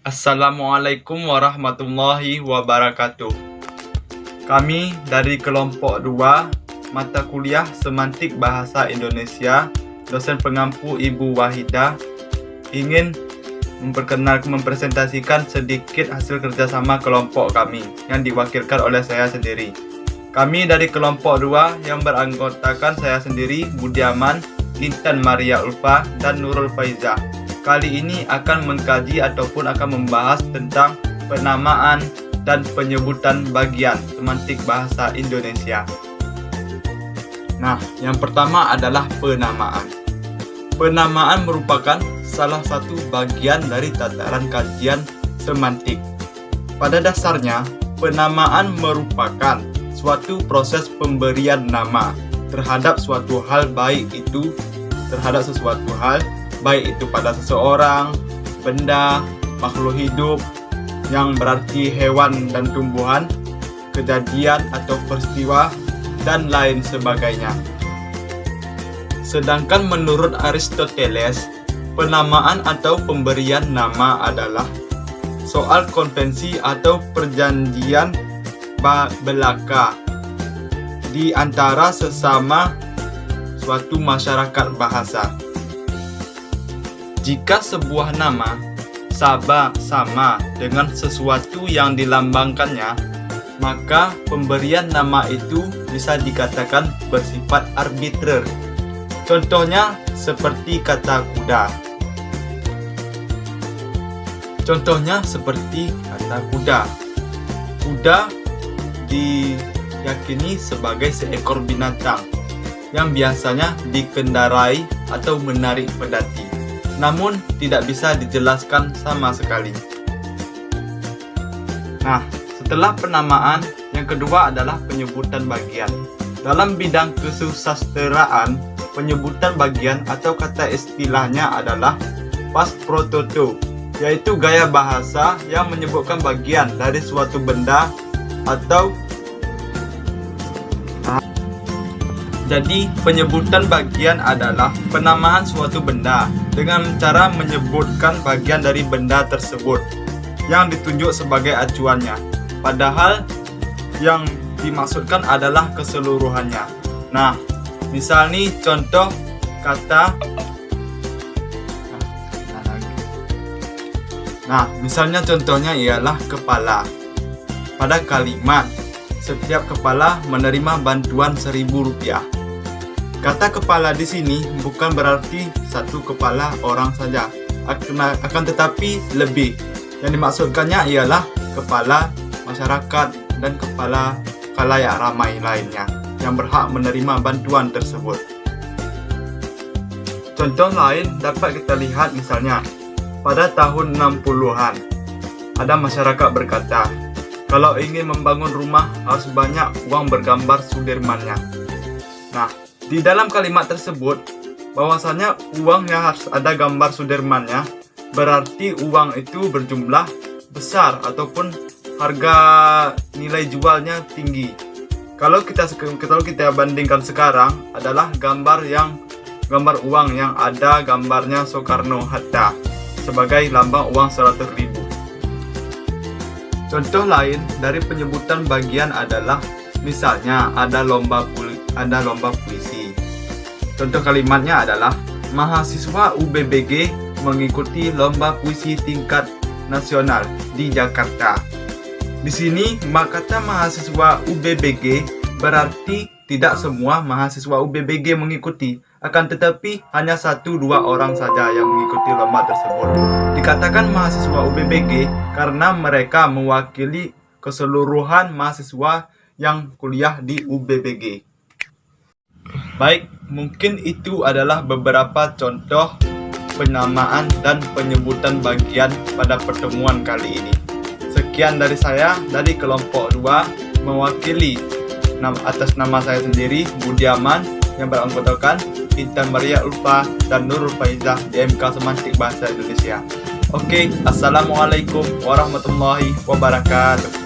Assalamualaikum warahmatullahi wabarakatuh. Kami dari kelompok 2 mata kuliah Semantik Bahasa Indonesia, dosen pengampu Ibu Wahidah, ingin mempresentasikan sedikit hasil kerjasama kelompok kami yang diwakilkan oleh saya sendiri. Kami dari kelompok 2 yang beranggotakan saya sendiri, Budiaman, Intan Maria Ulfa, dan Nurul Faizah. Kali ini akan mengkaji ataupun akan membahas tentang penamaan dan penyebutan bagian semantik bahasa Indonesia. Nah, yang pertama adalah penamaan. Penamaan merupakan salah satu bagian dari tataran kajian semantik. Pada dasarnya, penamaan merupakan suatu proses pemberian nama terhadap suatu hal, baik itu pada seseorang, benda, makhluk hidup, yang berarti hewan dan tumbuhan, kejadian atau peristiwa, dan lain sebagainya. Sedangkan menurut Aristoteles, penamaan atau pemberian nama adalah soal konvensi atau perjanjian belaka di antara sesama suatu masyarakat bahasa. Jika sebuah nama sama dengan sesuatu yang dilambangkannya, maka pemberian nama itu bisa dikatakan bersifat arbitrer. Contohnya seperti kata kuda. Kuda diyakini sebagai seekor binatang yang biasanya dikendarai atau menarik pedati, namun tidak bisa dijelaskan sama sekali. Nah, setelah penamaan, yang kedua adalah penyebutan bagian. Dalam bidang kesusasteraan, penyebutan bagian atau kata istilahnya adalah pas pro toto, yaitu gaya bahasa yang menyebutkan bagian dari suatu benda atau Jadi, penyebutan bagian adalah penamaan suatu benda dengan cara menyebutkan bagian dari benda tersebut yang ditunjuk sebagai acuannya, padahal yang dimaksudkan adalah keseluruhannya. Nah, misal nih contoh kata misalnya contohnya ialah kepala. Pada kalimat setiap kepala menerima bantuan Rp1.000. Kata kepala di sini bukan berarti satu kepala orang saja, akan tetapi lebih. Yang dimaksudkannya ialah kepala masyarakat dan kepala khalayak ramai lainnya yang berhak menerima bantuan tersebut. Contoh lain dapat kita lihat misalnya pada tahun 60-an ada masyarakat berkata, kalau ingin membangun rumah harus banyak uang bergambar Sudirmannya. Nah, di dalam kalimat tersebut, bahwasanya uang yang harus ada gambar Sudirmannya berarti uang itu berjumlah besar ataupun harga nilai jualnya tinggi. Kalau kita bandingkan sekarang adalah gambar uang yang ada gambarnya Soekarno-Hatta sebagai lambang uang 100.000. Contoh lain dari penyebutan bagian adalah misalnya ada lomba puisi. Contoh kalimatnya adalah mahasiswa UBBG mengikuti lomba puisi tingkat nasional di Jakarta. Di sini kata mahasiswa UBBG berarti tidak semua mahasiswa UBBG mengikuti, akan tetapi hanya 1-2 orang saja yang mengikuti lomba tersebut. Dikatakan mahasiswa UBBG karena mereka mewakili keseluruhan mahasiswa yang kuliah di UBBG. Baik, mungkin itu adalah beberapa contoh penamaan dan penyebutan bagian pada pertemuan kali ini. Sekian dari saya, dari kelompok 2, mewakili atas nama saya sendiri, Budiaman, yang beranggotakan Intan Maria Ulfa dan Nurul Faizah di MK Semantik Bahasa Indonesia. Oke, assalamualaikum warahmatullahi wabarakatuh.